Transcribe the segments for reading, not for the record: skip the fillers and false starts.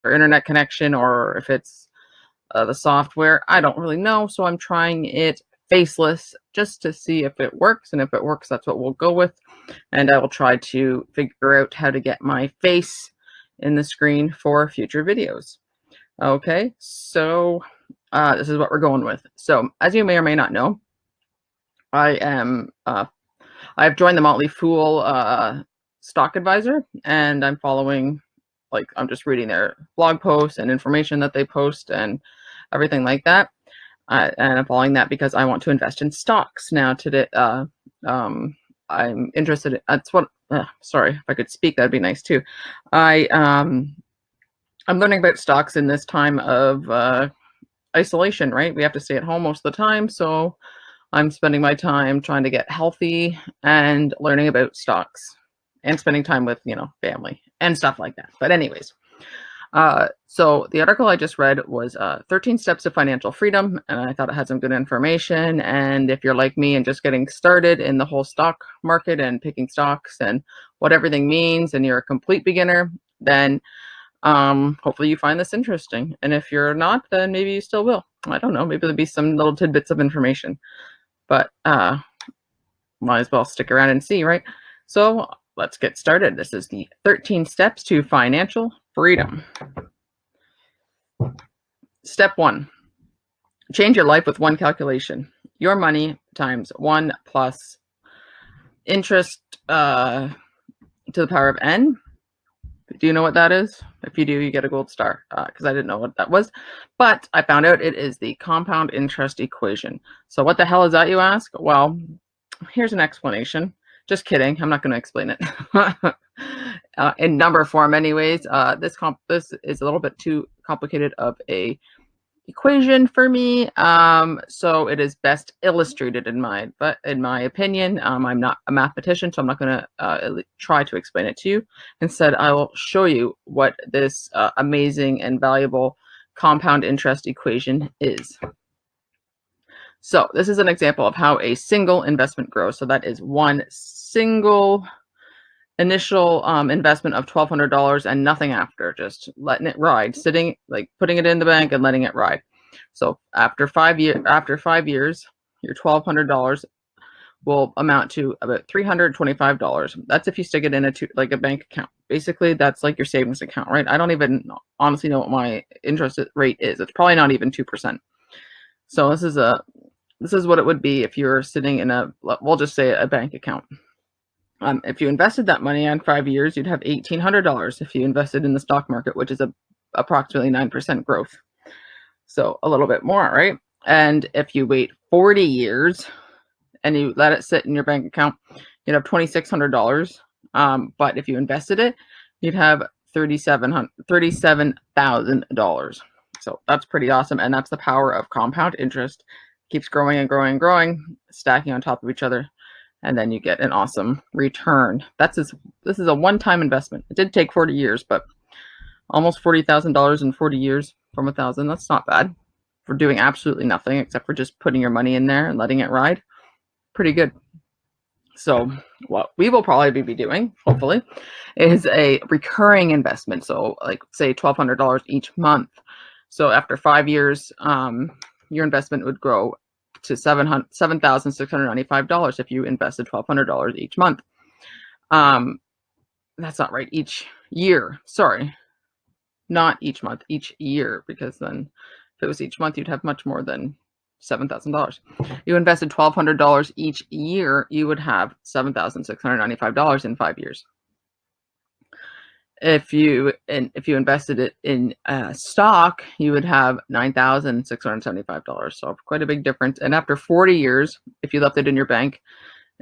internet connection or if it's the software. I don't really know, so I'm trying it faceless just to see if it works, and if it works, that's what we'll go with. And I will try to figure out how to get my face in the screen for future videos. Okay, so this is what we're going with. So as you may or may not know, I've joined the Motley Fool stock advisor, and I'm following, like, I'm just reading their blog posts and information that they post and everything like that. And I'm following that because I want to invest in stocks now. Today, I'm interested in, that's what, sorry, if I could speak, that'd be nice too. I'm learning about stocks in this time of isolation, right? We have to stay at home most of the time, so I'm spending my time trying to get healthy and learning about stocks and spending time with, family and stuff like that. But anyways, so the article I just read was 13 Steps to Financial Freedom, and I thought it had some good information. And if you're like me and just getting started in the whole stock market and picking stocks and what everything means, and you're a complete beginner, then hopefully you find this interesting. And if you're not, then maybe you still will. I don't know, maybe there'll be some little tidbits of information. But might as well stick around and see, right? So let's get started. This is the 13 Steps to Financial Freedom. Step 1. Change your life with one calculation. Your money times 1 plus interest to the power of n. Do you know what that is? If you do, you get a gold star, because I didn't know what that was. But I found out it is the compound interest equation. So what the hell is that, you ask? Well, here's an explanation. Just kidding. I'm not going to explain it. In number form anyways. This is a little bit too complicated of a equation for me, so it is best illustrated in my opinion. I'm not a mathematician, so I'm not going to try to explain it to you. Instead, I will show you what this amazing and valuable compound interest equation is. So this is an example of how a single investment grows. So that is one single initial investment of $1,200 and nothing after, just letting it ride, sitting, like putting it in the bank and letting it ride. So after 5 years, your $1,200 will amount to about $325. That's if you stick it in a bank account. Basically, that's like your savings account, right? I don't even honestly know what my interest rate is. It's probably not even 2%. So this is what it would be if you're sitting in we'll just say a bank account. If you invested that money on 5 years, you'd have $1,800 if you invested in the stock market, which is approximately 9% growth. So a little bit more, right? And if you wait 40 years and you let it sit in your bank account, you'd have $2,600. But if you invested it, you'd have $37,000. So that's pretty awesome. And that's the power of compound interest. Keeps growing and growing and growing, stacking on top of each other. And then you get an awesome return. This is a one-time investment. It did take 40 years, but almost $40,000 in 40 years from 1,000. That's not bad for doing absolutely nothing except for just putting your money in there and letting it ride. Pretty good. So what we will probably be doing, hopefully, is a recurring investment. So like say $1,200 each month. So after 5 years, your investment would grow to $7,695 if you invested $1,200 each month. That's not right. Each year. Sorry. Not each month, each year, because then if it was each month, you'd have much more than $7,000. You invested $1,200 each year, you would have $7,695 in 5 years. If you invested it in stock, you would have $9,675. So quite a big difference. And after 40 years, if you left it in your bank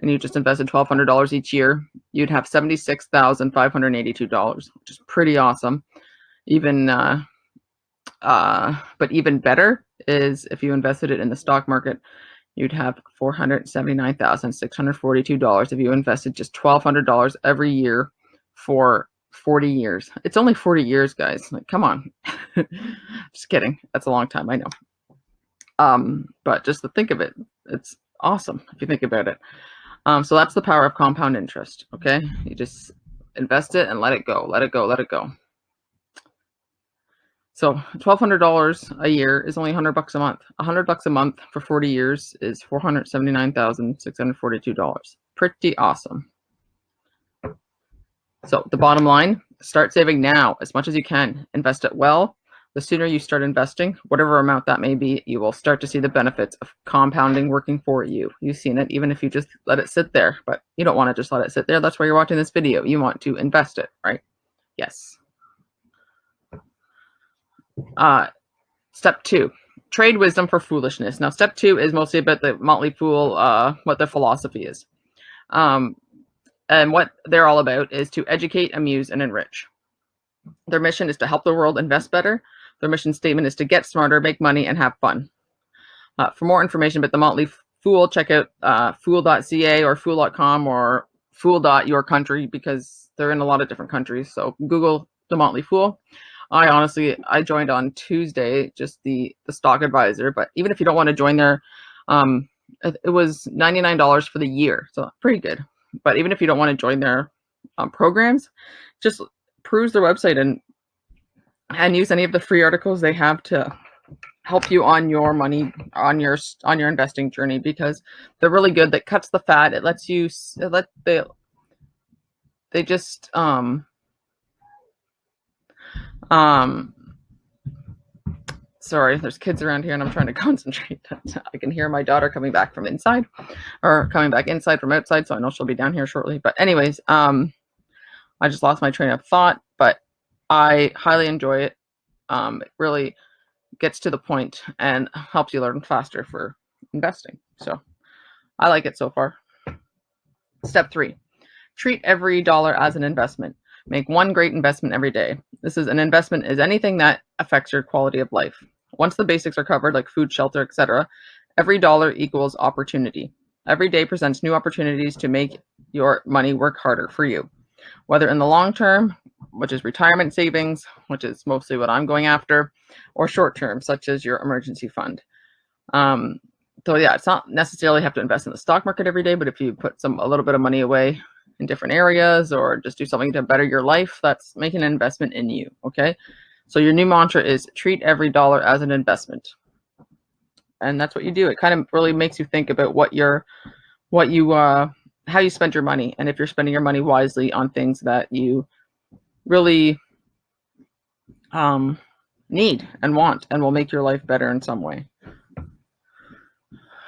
and you just invested $1,200 each year, you'd have $76,582, which is pretty awesome. But even better is if you invested it in the stock market, you'd have $479,642 if you invested just $1,200 every year for 40 years. It's only 40 years, guys. Like, come on. Just kidding. That's a long time, I know. But just to think of it, it's awesome if you think about it. So that's the power of compound interest. Okay, you just invest it and let it go, let it go, let it go. So $1,200 a year is only $100 a month. $100 a month for 40 years is $479,642. Pretty awesome. So the bottom line, start saving now as much as you can. Invest it well. The sooner you start investing, whatever amount that may be, you will start to see the benefits of compounding working for you. You've seen it, even if you just let it sit there, but you don't want to just let it sit there. That's why you're watching this video. You want to invest it, right? Yes. Step 2, trade wisdom for foolishness. Now, step 2 is mostly about the Motley Fool, what their philosophy is. And what they're all about is to educate, amuse, and enrich. Their mission is to help the world invest better. Their mission statement is to get smarter, make money, and have fun. For more information about the Motley Fool, check out fool.ca or fool.com or fool.yourcountry, because they're in a lot of different countries. So Google the Motley Fool. I joined on Tuesday, just the stock advisor, but even if you don't want to join there, it was $99 for the year, so pretty good. But even if you don't want to join their programs, just peruse their website and use any of the free articles they have to help you on your money, on your investing journey, because they're really good. That cuts the fat. It lets you they just sorry, there's kids around here and I'm trying to concentrate. I can hear my daughter coming back from inside, or coming back inside from outside, so I know she'll be down here shortly. But anyways, I just lost my train of thought, but I highly enjoy it. It really gets to the point and helps you learn faster for investing. So I like it so far. Step 3, treat every dollar as an investment. Make one great investment every day. An investment is anything that affects your quality of life. Once the basics are covered, like food, shelter, etc., every dollar equals opportunity. Every day presents new opportunities to make your money work harder for you, whether in the long term, which is retirement savings, which is mostly what I'm going after, or short term, such as your emergency fund. So yeah, it's not necessarily have to invest in the stock market every day, but if you put a little bit of money away in different areas, or just do something to better your life, that's making an investment in you. Okay, so your new mantra is treat every dollar as an investment, and that's what you do. It kind of really makes you think about how you spend your money, and if you're spending your money wisely on things that you really need and want and will make your life better in some way.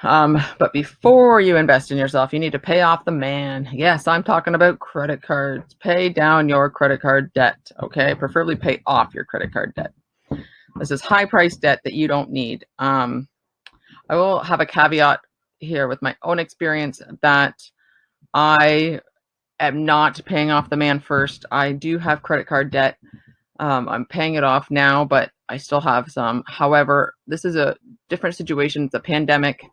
But before you invest in yourself, you need to pay off the man. Yes, I'm talking about credit cards. Pay down your credit card debt, okay? Preferably pay off your credit card debt. This is high-priced debt that you don't need. I will have a caveat here with my own experience that I am not paying off the man first. I do have credit card debt. I'm paying it off now, but I still have some. However, this is a different situation. It's a pandemic.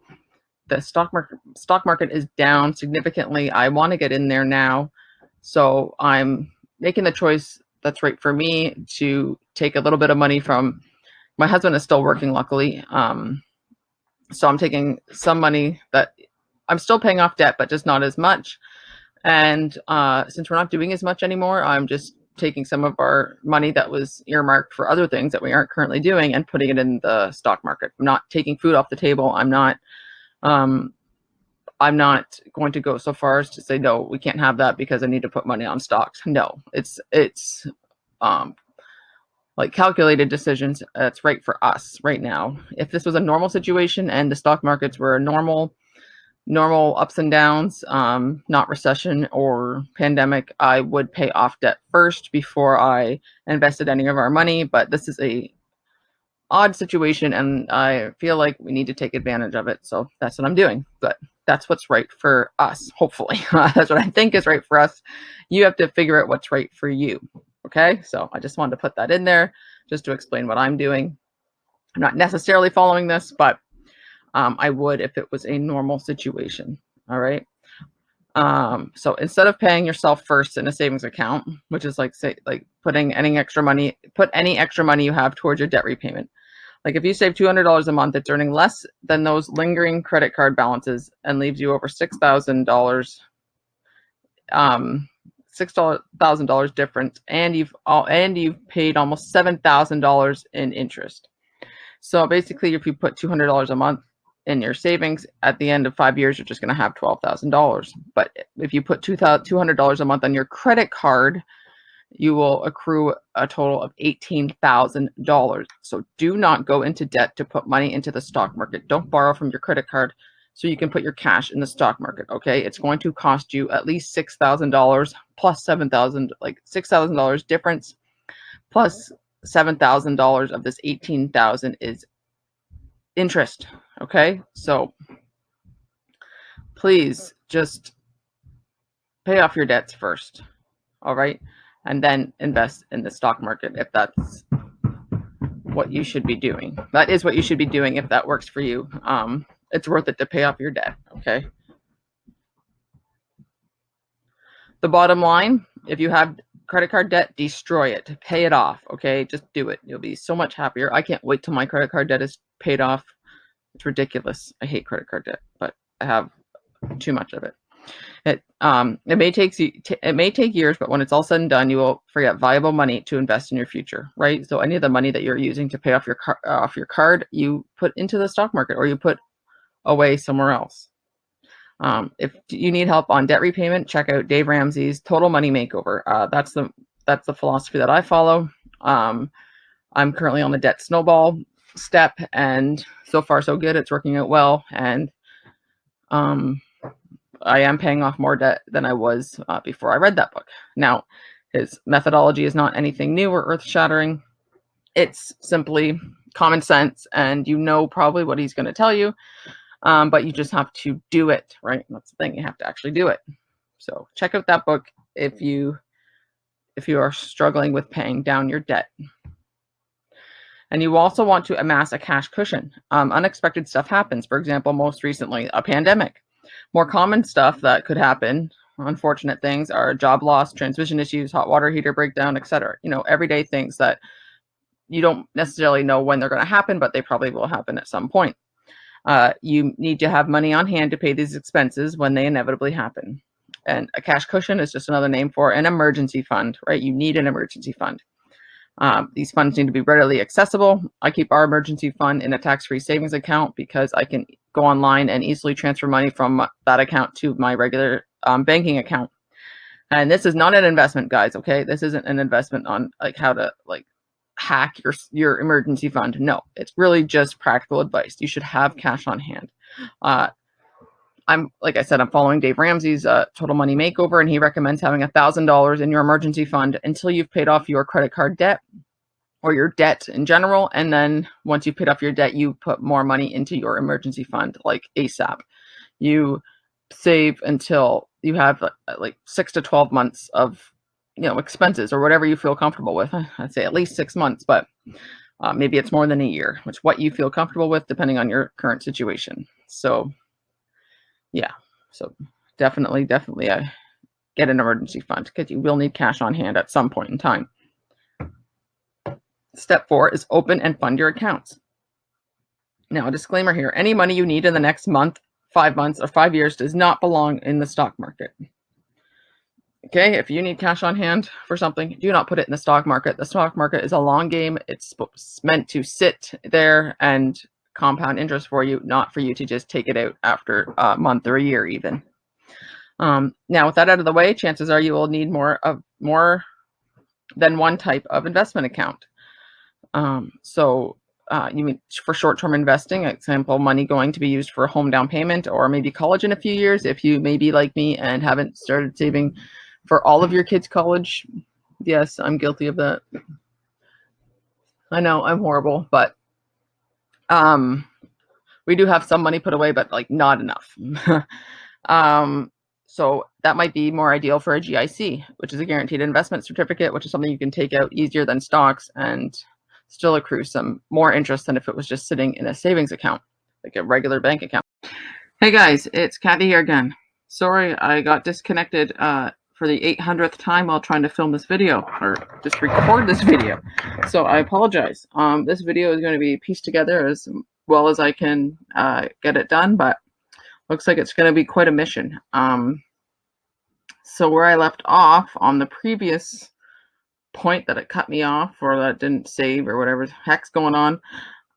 The stock market is down significantly. I want to get in there now, so I'm making the choice that's right for me to take a little bit of money from my husband. Is still working, luckily, so I'm taking some money that I'm still paying off debt, but just not as much. And since we're not doing as much anymore, I'm just taking some of our money that was earmarked for other things that we aren't currently doing and putting it in the stock market. I'm not taking food off the table. I'm not going to go so far as to say, no, we can't have that because I need to put money on stocks. No, it's like calculated decisions. That's right for us right now. If this was a normal situation and the stock markets were normal ups and downs, not recession or pandemic, I would pay off debt first before I invested any of our money. But this is a odd situation, and I feel like we need to take advantage of it. So that's what I'm doing. But that's what's right for us, hopefully. That's what I think is right for us. You have to figure out what's right for you. Okay, so I just wanted to put that in there just to explain what I'm doing. I'm not necessarily following this, but I would if it was a normal situation. All right. So instead of paying yourself first in a savings account, which is like putting any extra money you have towards your debt repayment. Like if you save $200 a month, it's earning less than those lingering credit card balances and leaves you over $6,000 $6,000 difference, and you've paid almost $7,000 in interest. So basically, if you put $200 a month in your savings, at the end of 5 years, you're just going to have $12,000. But if you put $200 a month on your credit card, you will accrue a total of $18,000. So do not go into debt to put money into the stock market. Don't borrow from your credit card so you can put your cash in the stock market. Okay, it's going to cost you at least $6,000 plus $7,000, like $6,000 difference plus $7,000 of this $18,000 is interest. Okay, so please just pay off your debts first. All right, and then invest in the stock market if that's what you should be doing. That is what you should be doing if that works for you. It's worth it to pay off your debt. Okay. The bottom line, if you have credit card debt, destroy it, pay it off. Okay, just do it. You'll be so much happier. I can't wait till my credit card debt is paid off. It's ridiculous. I hate credit card debt, but I have too much of it. It may take years, but when it's all said and done, you will free up valuable money to invest in your future, right? So any of the money that you're using to pay off your card, you put into the stock market or you put away somewhere else. If you need help on debt repayment, check out Dave Ramsey's Total Money Makeover. That's the philosophy that I follow. I'm currently on the debt-snowball step, and so far so good. It's working out well, and I am paying off more debt than I was before I read that book. Now, his methodology is not anything new or earth-shattering. It's simply common sense, and you know probably what he's going to tell you, but you just have to do it, right? That's the thing. You have to actually do it. So check out that book if you are struggling with paying down your debt. And you also want to amass a cash cushion. Unexpected stuff happens. For example, most recently, a pandemic. More common stuff that could happen, unfortunate things, are job loss, transmission issues, hot water heater breakdown, etc. You know, everyday things that you don't necessarily know when they're going to happen, but they probably will happen at some point. You need to have money on hand to pay these expenses when they inevitably happen. And a cash cushion is just another name for an emergency fund, right? You need an emergency fund. These funds need to be readily accessible. I keep our emergency fund in a tax-free savings account because I can go online and easily transfer money from that account to my regular banking account. And this is not an investment, guys, okay? This isn't an investment on like how to like hack your emergency fund. No, it's really just practical advice. You should have cash on hand. Like I said, I'm following Dave Ramsey's Total Money Makeover, and he recommends having $1,000 in your emergency fund until you've paid off your credit card debt or your debt in general. And then once you've paid off your debt, you put more money into your emergency fund, like ASAP. You save until you have like 6 to 12 months of, expenses or whatever you feel comfortable with. I'd say at least 6 months, but maybe it's more than a year, which what you feel comfortable with depending on your current situation. So yeah, so definitely get an emergency fund because you will need cash on hand at some point in time. Step 4 is open and fund your accounts. Now, a disclaimer here, any money you need in the next month, 5 months, or 5 years does not belong in the stock market. Okay, if you need cash on hand for something, do not put it in the stock market. The stock market is a long game. It's meant to sit there and compound interest for you, not for you to just take it out after a month or a year even. Now, with that out of the way, chances are you will need more than one type of investment account. You mean for short-term investing, example, money going to be used for a home down payment or maybe college in a few years. If you may be like me and haven't started saving for all of your kids' college, yes, I'm guilty of that. I know I'm horrible, but we do have some money put away, but like not enough. So that might be more ideal for a GIC, which is a guaranteed investment certificate, which is something you can take out easier than stocks and still accrue some more interest than if it was just sitting in a savings account, like a regular bank account. Hey guys, it's Kathy here again. Sorry, I got disconnected for the 800th time while trying to film this video or just record this video. So I apologize. This video is going to be pieced together as well as I can get it done, but looks like it's going to be quite a mission. So where I left off on the previous point that it cut me off, or that didn't save, or whatever the heck's going on,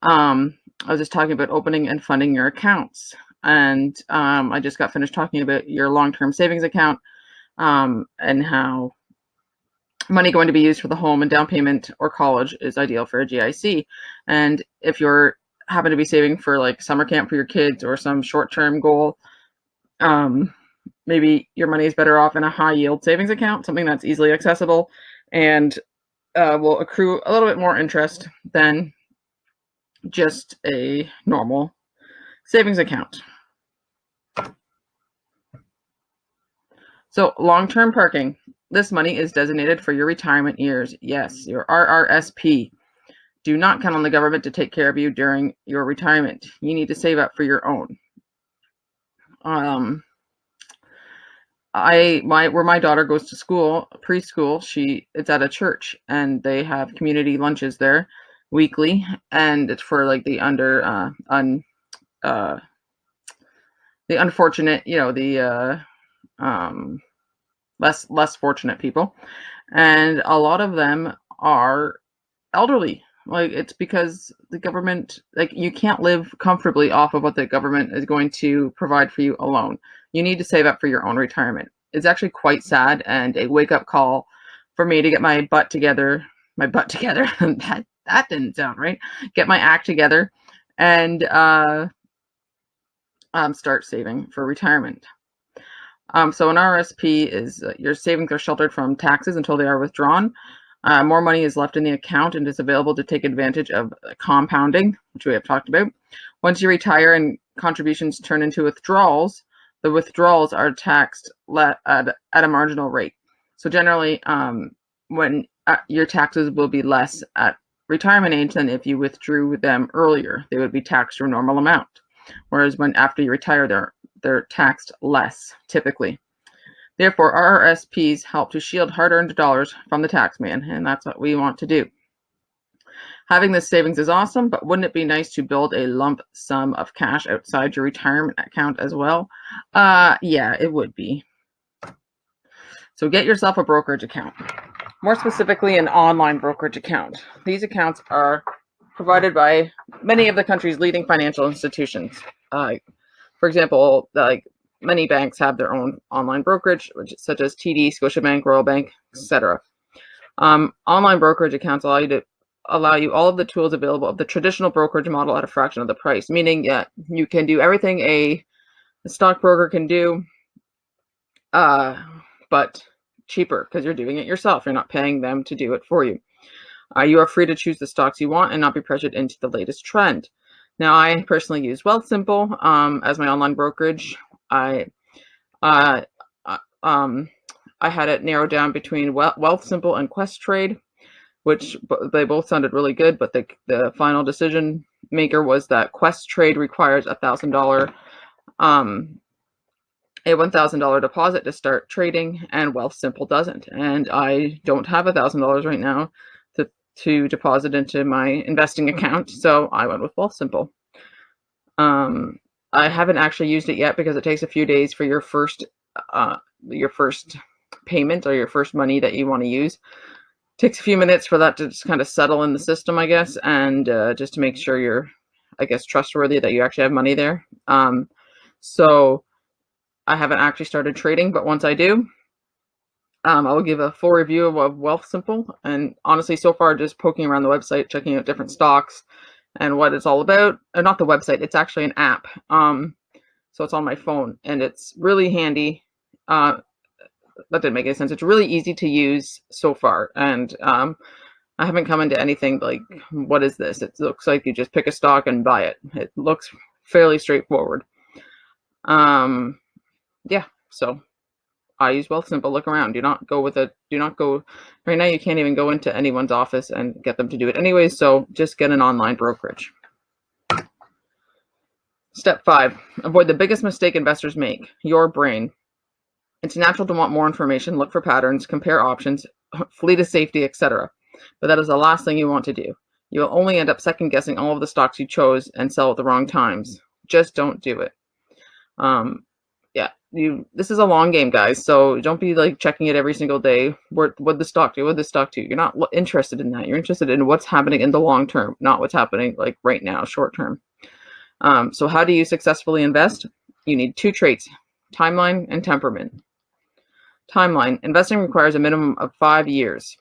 I was just talking about opening and funding your accounts. And I just got finished talking about your long-term savings account, and how money going to be used for the home and down payment or college is ideal for a GIC. And if you're happen to be saving for like summer camp for your kids or some short-term goal, maybe your money is better off in a high yield savings account, something that's easily accessible and will accrue a little bit more interest than just a normal savings account. So long-term parking. This money is designated for your retirement years. Yes, your RRSP. Do not count on the government to take care of you during your retirement. You need to save up for your own. Where my daughter goes to school, preschool, it's at a church, and they have community lunches there weekly, and it's for like the the unfortunate, the less fortunate people, and a lot of them are elderly. Like, it's because the government, like, you can't live comfortably off of what the government is going to provide for you alone. You need to save up for your own retirement. It's actually quite sad and a wake-up call for me to get my butt together. That didn't sound right. Get my act together and start saving for retirement. So an RSP is your savings are sheltered from taxes until they are withdrawn. More money is left in the account and is available to take advantage of compounding, which we have talked about. Once you retire and contributions turn into withdrawals, the withdrawals are taxed at a marginal rate. So generally, when your taxes will be less at retirement age than if you withdrew them earlier. They would be taxed to a normal amount. Whereas after you retire, they're taxed less, typically. Therefore, RRSPs help to shield hard-earned dollars from the tax man, and that's what we want to do. Having this savings is awesome, but wouldn't it be nice to build a lump sum of cash outside your retirement account as well? Yeah, it would be. So get yourself a brokerage account. More specifically, an online brokerage account. These accounts are provided by many of the country's leading financial institutions. For example, many banks have their own online brokerage, such as TD, Scotiabank, Royal Bank, etc. Online brokerage accounts allow you all of the tools available of the traditional brokerage model at a fraction of the price, meaning you can do everything a stockbroker can do, but cheaper because you're doing it yourself. You're not paying them to do it for you. You are free to choose the stocks you want and not be pressured into the latest trend. Now, I personally use Wealthsimple as my online brokerage. I had it narrowed down between Wealthsimple and Questrade, which they both sounded really good, but the final decision maker was that Questrade requires a $1,000 deposit to start trading, and Wealthsimple doesn't. And I don't have $1,000 right now to deposit into my investing account, so I went with Wealthsimple. I haven't actually used it yet because it takes a few days for your first payment or your first money that you want to use. It takes a few minutes for that to just kind of settle in the system, I guess, and just to make sure you're, I guess, trustworthy that you actually have money there. So I haven't actually started trading, but once I do, I will give a full review of Wealthsimple. And honestly, so far, just poking around the website, checking out different stocks and what it's all about. Not the website, it's actually an app. So it's on my phone, and it's really handy. That didn't make any sense. It's really easy to use so far, and I haven't come into anything like, what is this? It looks like you just pick a stock and buy it. It looks fairly straightforward. Yeah, so I use Wealthsimple. Look around. Do not go right now. You can't even go into anyone's office and get them to do it anyway. So just get an online brokerage. Step 5, avoid the biggest mistake investors make, your brain. It's natural to want more information, look for patterns, compare options, flee to safety, etc. But that is the last thing you want to do. You will only end up second guessing all of the stocks you chose and sell at the wrong times. Just don't do it. Yeah, this is a long game, guys. So don't be like checking it every single day. What the stock do? What the stock do? You're not interested in that. You're interested in what's happening in the long term, not what's happening like right now, short term. So how do you successfully invest? You need 2 traits: timeline and temperament. Timeline. Investing requires a minimum of 5 years.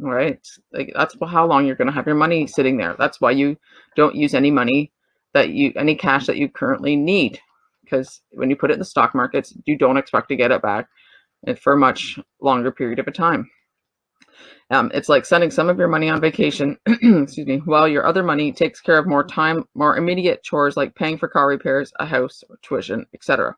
All right. Like that's how long you're going to have your money sitting there. That's why you don't use any any cash that you currently need, because when you put it in the stock markets, you don't expect to get it back for a much longer period of a time. It's like sending some of your money on vacation, excuse me, while your other money takes care of more immediate chores like paying for car repairs, a house, tuition, etc.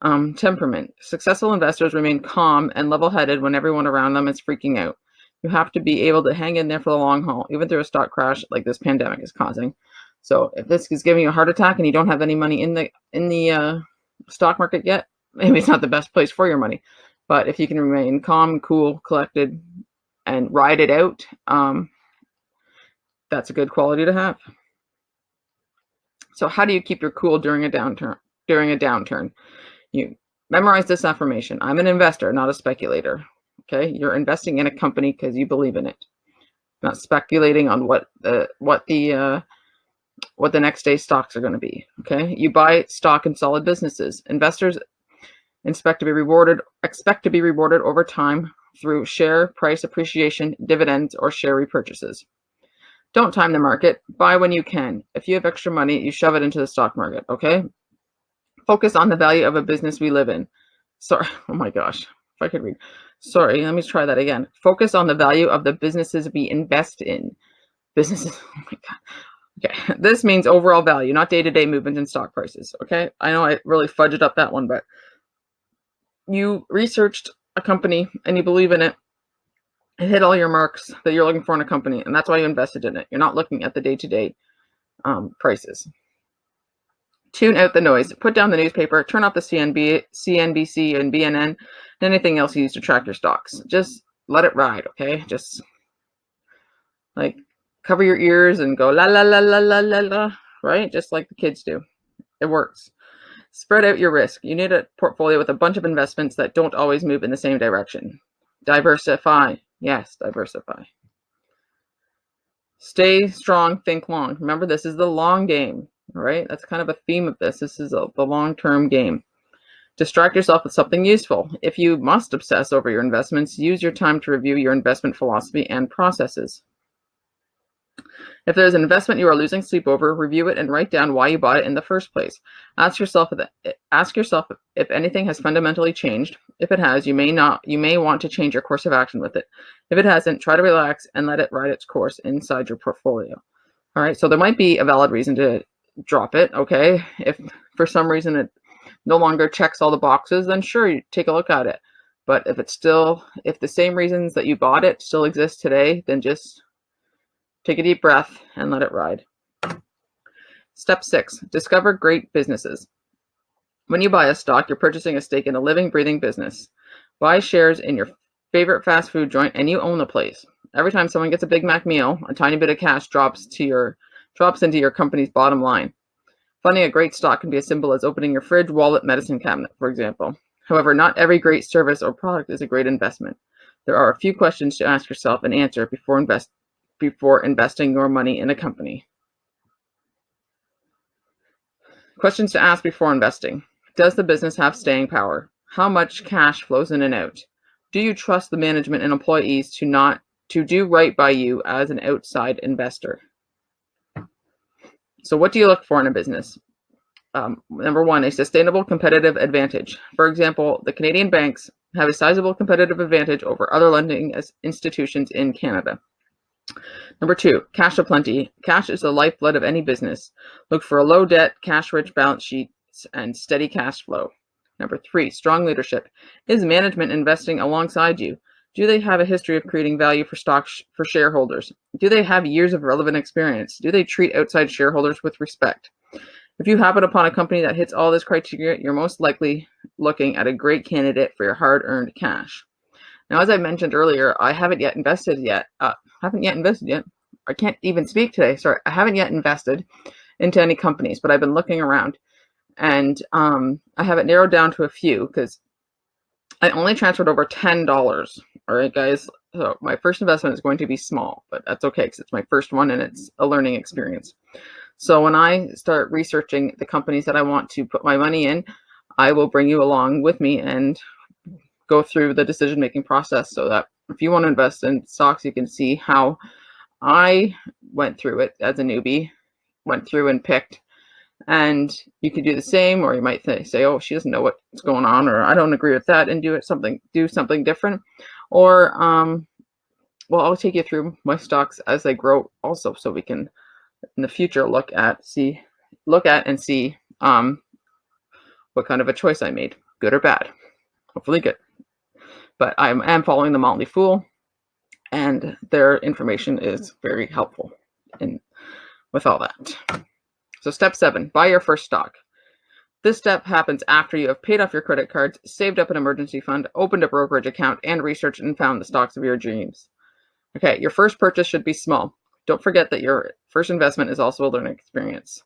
Temperament. Successful investors remain calm and level-headed when everyone around them is freaking out. You have to be able to hang in there for the long haul, even through a stock crash like this pandemic is causing. So if this is giving you a heart attack and you don't have any money in the stock market yet, maybe it's not the best place for your money. But if you can remain calm, cool, collected, and ride it out, that's a good quality to have. So how do you keep your cool during a downturn? You memorize this affirmation: I'm an investor, not a speculator. Okay, you're investing in a company because you believe in it, not speculating on what the next day stocks are going to be. Okay, you buy stock in solid businesses. Investors expect to be rewarded over time through share price appreciation, dividends, or share repurchases. Don't time the market. Buy when you can. If you have extra money, you shove it into the stock market. Okay. Focus on the value of a business we live in. Sorry. Oh my gosh. If I could read. Sorry. Let me try that again. Focus on the value of the businesses we invest in. Businesses. Oh my God. Okay. This means overall value, not day-to-day movement in stock prices. Okay. I know I really fudged up that one, but you researched a company and you believe in it. It hit all your marks that you're looking for in a company, and that's why you invested in it. You're not looking at the day-to-day prices. Tune out the noise. Put down the newspaper. Turn off the CNBC and BNN and anything else you use to track your stocks. Just let it ride, okay? Just like cover your ears and go la la la la la la la, right? Just like the kids do. It works. Spread out your risk. You need a portfolio with a bunch of investments that don't always move in the same direction. Diversify. Yes, diversify. Stay strong, think long. Remember, this is the long game, right? That's kind of a theme of this. This is the long-term game. Distract yourself with something useful. If you must obsess over your investments, use your time to review your investment philosophy and processes. If there's an investment you are losing sleep over, review it and write down why you bought it in the first place. Ask yourself if anything has fundamentally changed. If it has, you may want to change your course of action with it. If it hasn't, try to relax and let it ride its course inside your portfolio. All right, so there might be a valid reason to drop it, okay? If for some reason it no longer checks all the boxes, then sure, you take a look at it. But if the same reasons that you bought it still exist today, then just take a deep breath and let it ride. Step 6, discover great businesses. When you buy a stock, you're purchasing a stake in a living, breathing business. Buy shares in your favorite fast food joint and you own the place. Every time someone gets a Big Mac meal, a tiny bit of cash drops into your company's bottom line. Funding a great stock can be as simple as opening your fridge, wallet, medicine cabinet, for example. However, not every great service or product is a great investment. There are a few questions to ask yourself and answer before investing your money in a company. Questions to ask before investing. Does the business have staying power? How much cash flows in and out? Do you trust the management and employees to do right by you as an outside investor? So what do you look for in a business? Number 1, a sustainable competitive advantage. For example, the Canadian banks have a sizable competitive advantage over other lending institutions in Canada. Number 2, cash aplenty. Cash is the lifeblood of any business. Look for a low debt, cash-rich balance sheet and steady cash flow. Number 3, strong leadership. Is management investing alongside you? Do they have a history of creating value for shareholders? Do they have years of relevant experience? Do they treat outside shareholders with respect? If you happen upon a company that hits all this criteria, you're most likely looking at a great candidate for your hard-earned cash. Now, as I mentioned earlier, I haven't yet invested yet. I can't even speak today. Sorry, I haven't yet invested into any companies, but I've been looking around. And I have it narrowed down to a few because I only transferred over $10. All right, guys. So my first investment is going to be small, but that's okay because it's my first one and it's a learning experience. So when I start researching the companies that I want to put my money in, I will bring you along with me and go through the decision-making process so that if you want to invest in stocks, you can see how I went through it as a newbie, went through and picked, and you can do the same, or you might say, oh, she doesn't know what's going on, or I don't agree with that, and do something different. Or well, I'll take you through my stocks as they grow also, so we can in the future look at and see what kind of a choice I made, good or bad. Hopefully good. But I am following the Motley Fool, and their information is very helpful with all that. So step 7, buy your first stock. This step happens after you have paid off your credit cards, saved up an emergency fund, opened a brokerage account, and researched and found the stocks of your dreams. Okay, your first purchase should be small. Don't forget that your first investment is also a learning experience.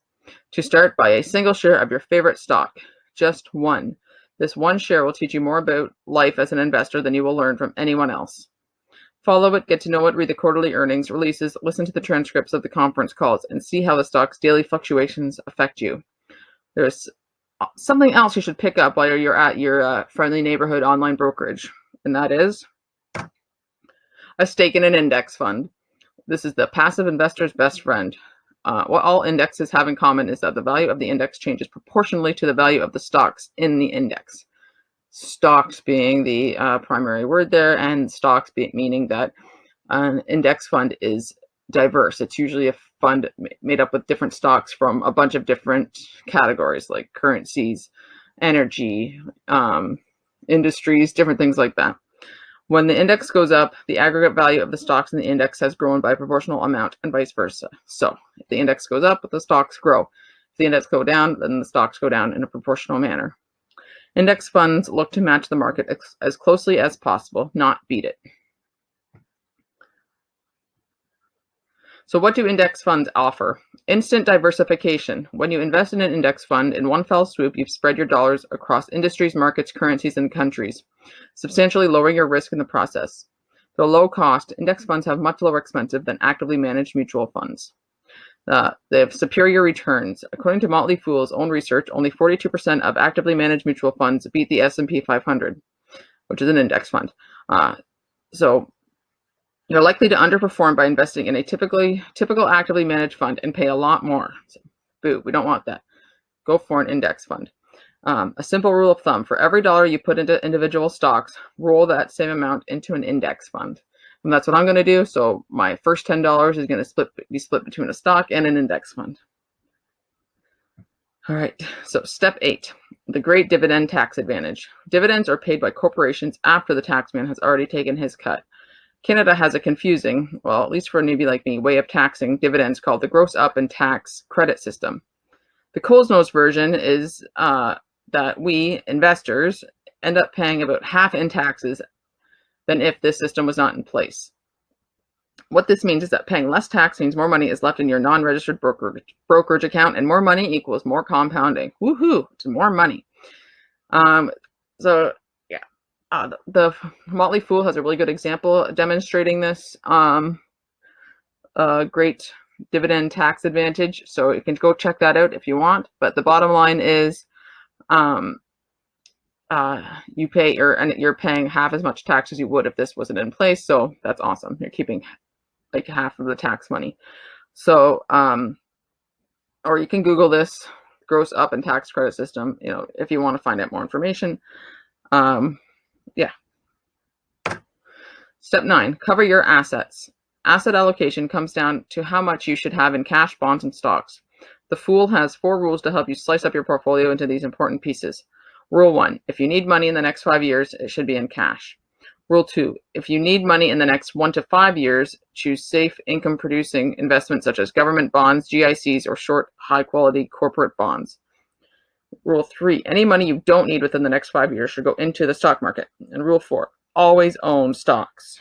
To start, buy a single share of your favorite stock, just one. This one share will teach you more about life as an investor than you will learn from anyone else. Follow it, get to know it, read the quarterly earnings releases, listen to the transcripts of the conference calls, and see how the stock's daily fluctuations affect you. There's something else you should pick up while you're at your friendly neighborhood online brokerage, and that is a stake in an index fund. This is the passive investor's best friend. What all indexes have in common is that the value of the index changes proportionally to the value of the stocks in the index. Stocks being the primary word there, and stocks meaning that an index fund is diverse. It's usually a fund made up with different stocks from a bunch of different categories like currencies, energy, industries, different things like that. When the index goes up, the aggregate value of the stocks in the index has grown by a proportional amount, and vice versa. So if the index goes up, the stocks grow. If the index goes down, then the stocks go down in a proportional manner. Index funds look to match the market as closely as possible, not beat it. So what do index funds offer? Instant diversification. When you invest in an index fund, in one fell swoop, you've spread your dollars across industries, markets, currencies, and countries, substantially lowering your risk in the process. Though low cost, index funds have much lower expensive than actively managed mutual funds. They have superior returns. According to Motley Fool's own research, only 42% of actively managed mutual funds beat the S&P 500, which is an index fund. So you're likely to underperform by investing in a typical actively managed fund and pay a lot more. So, boo, we don't want that. Go for an index fund. A simple rule of thumb, for every dollar you put into individual stocks, roll that same amount into an index fund. And that's what I'm going to do. So my first $10 is going to be split between a stock and an index fund. All right, so step 8, the great dividend tax advantage. Dividends are paid by corporations after the taxman has already taken his cut. Canada has a confusing, well, at least for a newbie like me, way of taxing dividends called the gross up and tax credit system. The Coles Notes version is that we, investors, end up paying about half in taxes than if this system was not in place. What this means is that paying less tax means more money is left in your non-registered brokerage account, and more money equals more compounding. Woohoo! It's more money. So yeah, the Motley Fool has a really good example demonstrating this great dividend tax advantage. So you can go check that out if you want. But the bottom line is, you're paying half as much tax as you would if this wasn't in place. So that's awesome. You're keeping like half of the tax money. So, or you can Google this gross up and tax credit system, if you want to find out more information. Yeah. Step 9, cover your assets. Asset allocation comes down to how much you should have in cash, bonds, and stocks. The Fool has 4 rules to help you slice up your portfolio into these important pieces. Rule 1, if you need money in the next 5 years, it should be in cash. Rule 2, if you need money in the next 1 to 5 years, choose safe income-producing investments such as government bonds, GICs, or short, high-quality corporate bonds. Rule 3, any money you don't need within the next 5 years should go into the stock market. And Rule 4, always own stocks.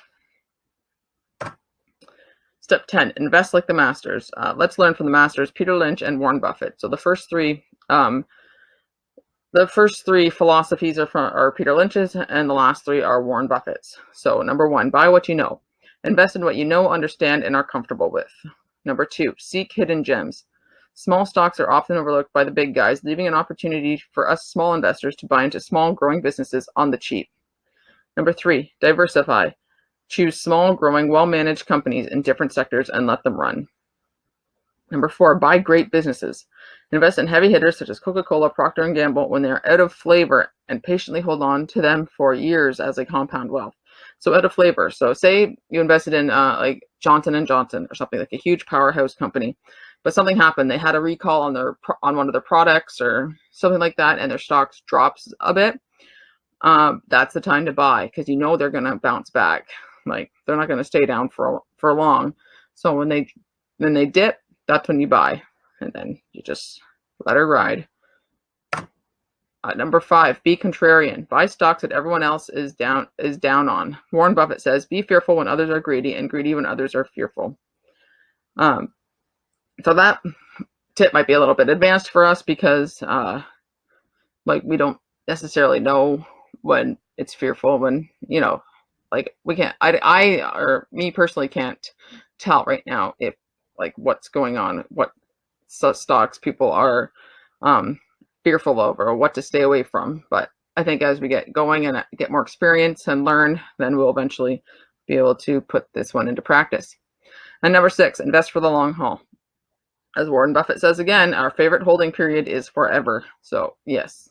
Step 10, invest like the masters. Let's learn from the masters, Peter Lynch and Warren Buffett. So the first 3 The first three philosophies are Peter Lynch's, and the last three are Warren Buffett's. So number 1, buy what you know. Invest in what you know, understand, and are comfortable with. Number 2, seek hidden gems. Small stocks are often overlooked by the big guys, leaving an opportunity for us small investors to buy into small, growing businesses on the cheap. Number 3, diversify. Choose small, growing, well-managed companies in different sectors and let them run. Number 4, buy great businesses. Invest in heavy hitters such as Coca-Cola, Procter & Gamble when they're out of flavor, and patiently hold on to them for years as they compound wealth. So out of flavor. So say you invested in like Johnson & Johnson or something, like a huge powerhouse company, but something happened. They had a recall on one of their products or something like that, and their stocks drops a bit. That's the time to buy, because you know they're going to bounce back. Like, they're not going to stay down for long. So when they dip, that's when you buy, and then you just let her ride. Number 5, be contrarian. Buy stocks that everyone else is down on. Warren Buffett says, be fearful when others are greedy, and greedy when others are fearful. So that tip might be a little bit advanced for us, because like, we don't necessarily know when it's fearful, when, you know, like, we can't, I or me personally can't tell right now if, like, what's going on, what stocks people are fearful of, or what to stay away from. But I think as we get going and get more experience and learn, then we'll eventually be able to put this one into practice. And number 6, invest for the long haul. As Warren Buffett says again, our favorite holding period is forever. So yes,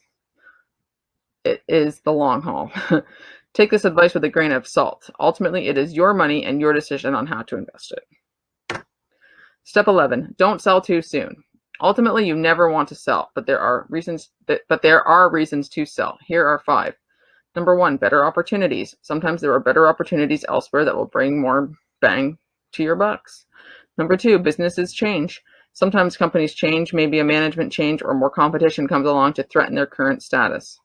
it is the long haul. Take this advice with a grain of salt. Ultimately, it is your money and your decision on how to invest it. Step 11, don't sell too soon. Ultimately, you never want to sell, but there are reasons to sell. Here are 5. Number 1, better opportunities. Sometimes there are better opportunities elsewhere that will bring more bang to your bucks. Number 2, businesses change. Sometimes companies change, maybe a management change or more competition comes along to threaten their current status.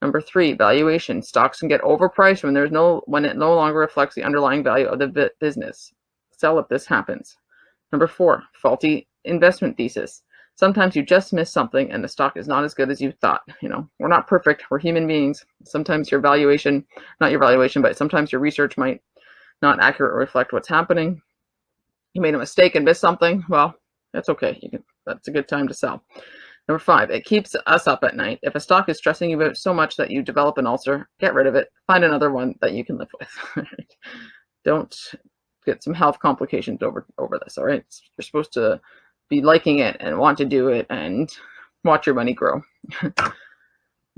Number 3, valuation. Stocks can get overpriced when it no longer reflects the underlying value of the business. Sell if this happens. Number 4, faulty investment thesis. Sometimes you just miss something and the stock is not as good as you thought. You know, we're not perfect. We're human beings. Sometimes your valuation, not your valuation, but sometimes your research might not accurately reflect what's happening. You made a mistake and missed something. Well, that's okay. That's a good time to sell. Number 5, it keeps us up at night. If a stock is stressing you out so much that you develop an ulcer, get rid of it. Find another one that you can live with. Don't get some health complications over this, all right? You're supposed to be liking it and want to do it and watch your money grow.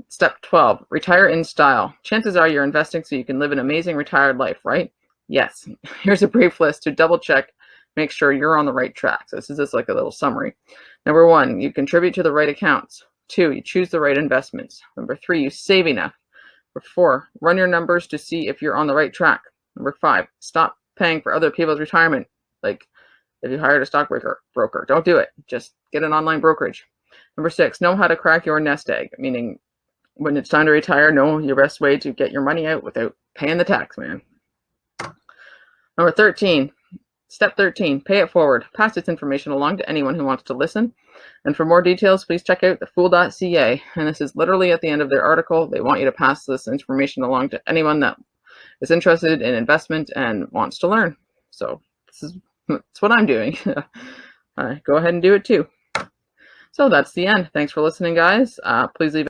Step 12, retire in style. Chances are you're investing so you can live an amazing retired life, right? Yes. Here's a brief list to double check, make sure you're on the right track. So this is just like a little summary. Number 1, you contribute to the right accounts. 2, you choose the right investments. Number 3, you save enough. Number 4, run your numbers to see if you're on the right track. Number 5, stop paying for other people's retirement. Like, if you hired a stockbroker, don't do it. Just get an online brokerage. Number 6, know how to crack your nest egg, meaning when it's time to retire, know your best way to get your money out without paying the tax man. Number 13, step 13, pay it forward. Pass this information along to anyone who wants to listen. And for more details, please check out thefool.ca. And this is literally at the end of their article. They want you to pass this information along to anyone that is interested in investment and wants to learn. So that's what I'm doing. Go ahead and do it too. So that's the end. Thanks for listening, guys. Please leave